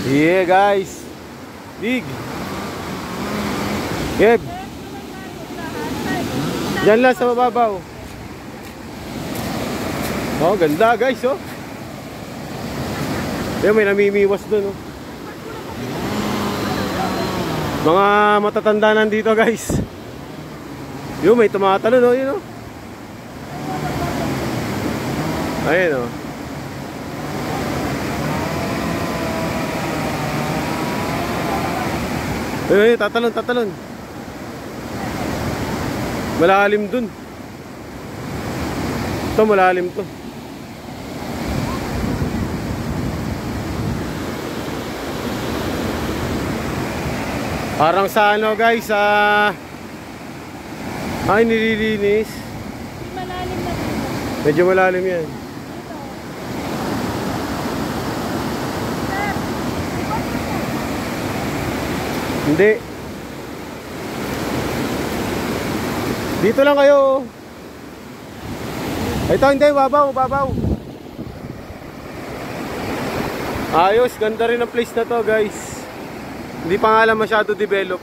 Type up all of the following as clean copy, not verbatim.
Yeah guys. Big. Keb. Diyan lang sa mababaw. Oh, ganda guys, oh. Yan, may namimiwas dun, oh. Mga matatanda nandito guys. Yung may tumatalon, oh, yun, oh. Ayun, oh. Ayun, tatalon. Malalim dun. Ito, malalim to. Parang sa ano guys, ay nililinis. Malalim na dito. Medyo malalim yan. Hindi. Dito lang kayo. Ito hindi, babaw. Ayos, ganda rin ang place na to guys. Hindi pa nga lang masyado develop.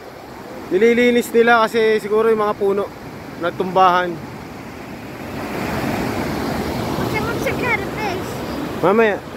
Nililinis nila kasi siguro yung mga puno nagtumbahan. What's a catfish? Mamaya.